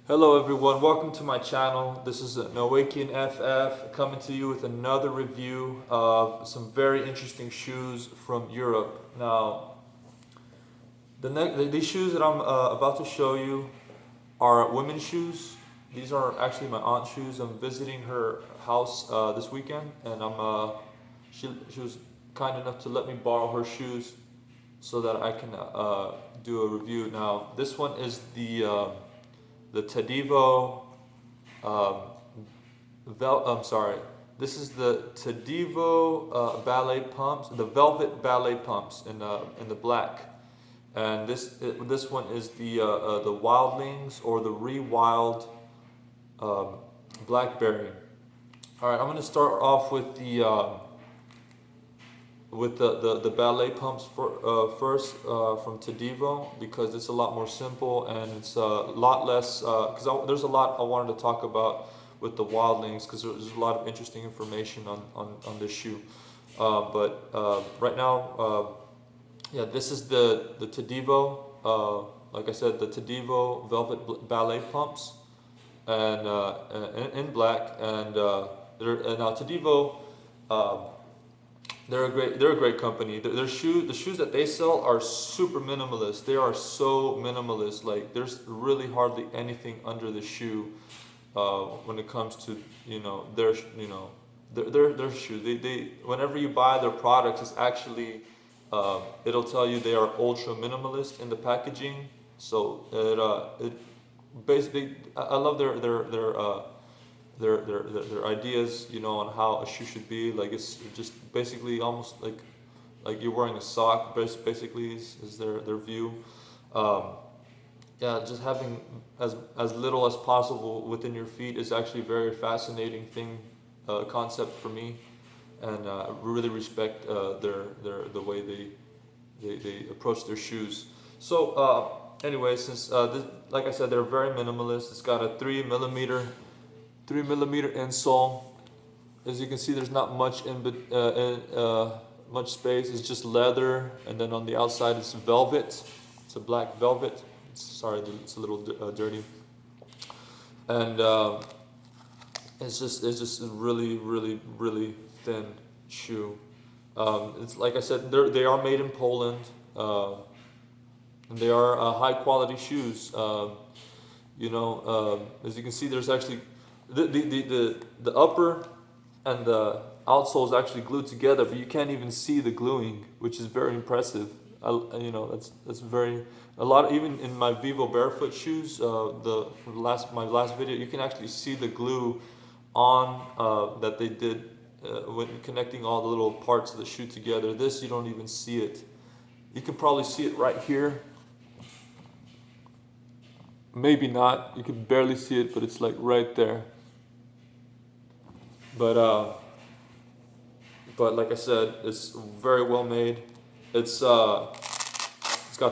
Hello everyone, welcome to my channel. This is Nowakian FF coming to you with another review of some very interesting shoes from Europe. Now, these shoes that I'm about to show you are women's shoes. These are actually my aunt's shoes. I'm visiting her house this weekend, and she was kind enough to let me borrow her shoes so that I can do a review. Now, this one is the Tadeevo, I'm sorry. This is the Tadeevo ballet pumps, the velvet ballet pumps in the black, and this one is the Wildlings or the Rewild Blackberry. All right, I'm going to start off with the ballet pumps first from Tadeevo, because it's a lot more simple and it's a lot less, because there's a lot I wanted to talk about with the Wildlings, because there's a lot of interesting information on this shoe. But right now, yeah, this is the Tadeevo, like I said, the Tadeevo velvet ballet pumps, and in black, and now Tadeevo. They're a great company. The shoes that they sell are super minimalist. They are so minimalist. Like, there's really hardly anything under the shoe when it comes to their shoes. They whenever you buy their products, it's actually it'll tell you they are ultra minimalist in the packaging. So it basically, I love their ideas, on how a shoe should be. Like, it's just basically almost like you're wearing a sock. Basically, is their view. Yeah, just having as little as possible within your feet is actually a very fascinating concept for me, and I really respect the way they approach their shoes. So anyway, since like I said, they're very minimalist. It's got a 3mm insole. As you can see, there's not much much space. It's just leather, and then on the outside it's velvet. It's a black velvet. Sorry, it's a little dirty, and it's just a really thin shoe. It's like I said, they are made in Poland, and they are high quality shoes. As you can see, there's actually the upper and the outsole is actually glued together, but you can't even see the gluing, which is very impressive. That's very a lot. Even in my Vivo barefoot shoes, my last video, you can actually see the glue on that they did when connecting all the little parts of the shoe together. This, you don't even see it. You can probably see it right here. Maybe not. You can barely see it, but it's like right there. But like I said, it's very well made. It's got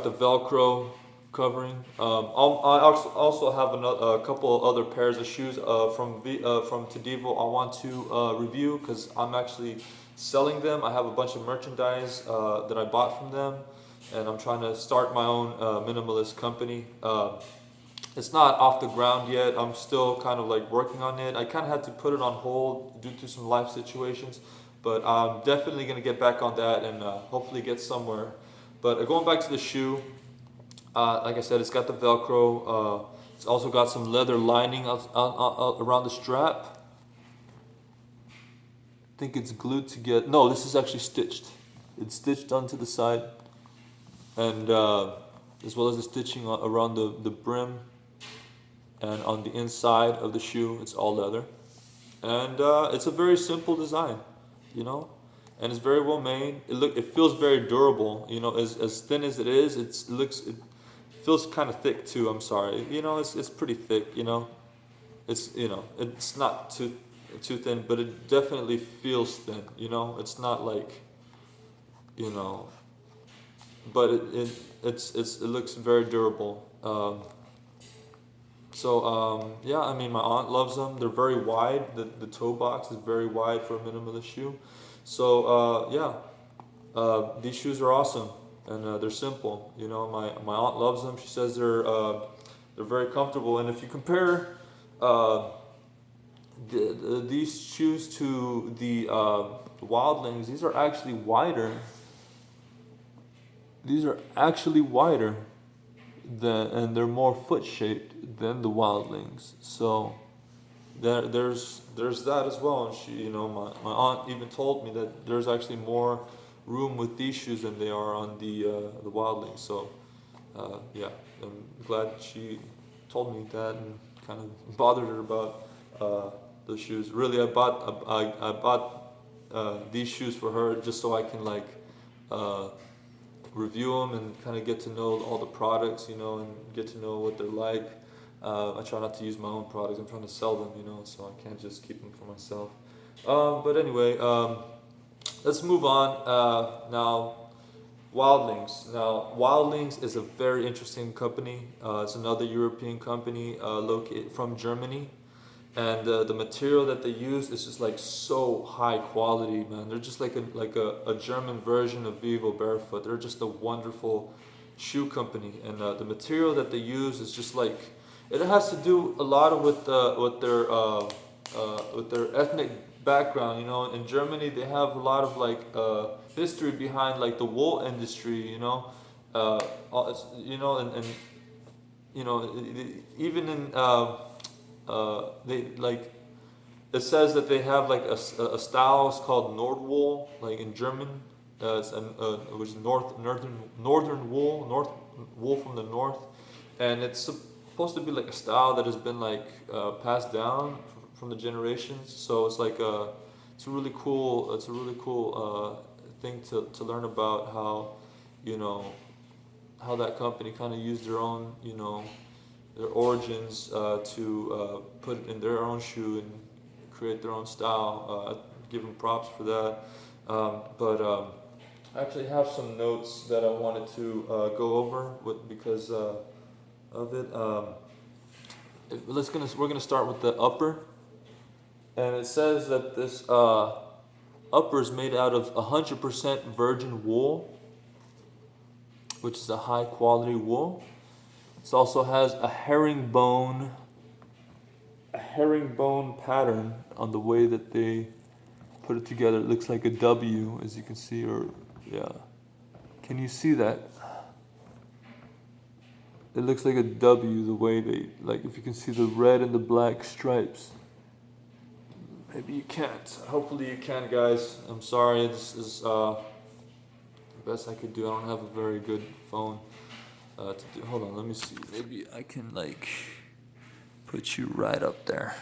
the Velcro covering. I also have a couple of other pairs of shoes from Tadeevo I want to review, because I'm actually selling them. I have a bunch of merchandise that I bought from them, and I'm trying to start my own minimalist company. It's not off the ground yet. I'm still kind of like working on it. I kind of had to put it on hold due to some life situations, but I'm definitely going to get back on that and hopefully get somewhere. But going back to the shoe, like I said, it's got the Velcro. It's also got some leather lining around the strap. I think it's glued together. No, this is actually stitched. It's stitched onto the side, and as well as the stitching around the brim. And on the inside of the shoe, it's all leather, and it's a very simple design, and it's very well made. It feels very durable, as thin as it is. It feels kind of thick too. I'm sorry, it's pretty thick, it's not too thin, but it definitely feels thin, It's not like, but it looks very durable. Yeah, I mean, my aunt loves them. They're very wide. The toe box is very wide for a minimalist shoe. So yeah, these shoes are awesome, and they're simple. My aunt loves them. She says They're very comfortable, and if you compare uh, these shoes to the Wildlings, these are actually wider. These are actually wider and they're more foot shaped than the Wildlings. So there's that as well. And she, my aunt even told me that there's actually more room with these shoes than they are on the Wildlings. So yeah, I'm glad she told me that and kind of bothered her about the shoes. Really, I bought these shoes for her just so I can uh, review them and kind of get to know all the products, and get to know what they're like. I try not to use my own products. I'm trying to sell them, so I can't just keep them for myself. But anyway, let's move on now. Wildlings. Now, Wildlings is a very interesting company. It's another European company located from Germany, and the material that they use is just like so high quality, man. They're just like a German version of Vivo Barefoot. They're just a wonderful shoe company, and the material that they use is just like it has to do a lot of with their ethnic background. In Germany they have a lot of history behind like the wool industry. And even in they like it says that they have like a style it's called Nordwool, like in German, which is northern wool from the north, and it's supposed to be like a style that has been passed down from the generations. So it's it's a really cool thing to learn about how that company kind of used their own their origins to put it in their own shoe and create their own style. Give them props for that. But I actually have some notes that I wanted to go over because of it. We're gonna start with the upper, and it says that this upper is made out of 100% virgin wool, which is a high quality wool. It also has a herringbone pattern on the way that they put it together. It looks like a W, as you can see, can you see that? It looks like a W the way they, if you can see the red and the black stripes. Maybe you can't. Hopefully you can, guys. I'm sorry, this is the best I could do. I don't have a very good phone. Hold on, let me see. Maybe I can put you right up there.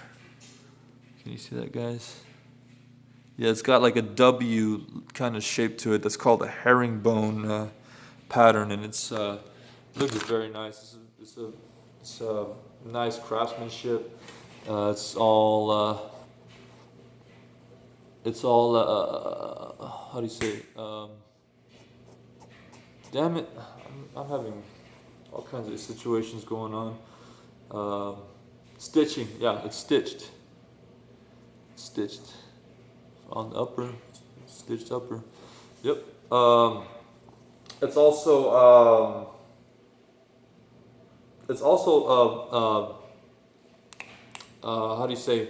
Can you see that, guys? Yeah, it's got like a W kind of shape to it. That's called a herringbone pattern, and it looks very nice. It's a nice craftsmanship. It's all how do you say? Damn it, I'm having all kinds of situations going on. Stitching, yeah, it's stitched. Stitched on the upper, stitched upper. Yep. It's also how do you say?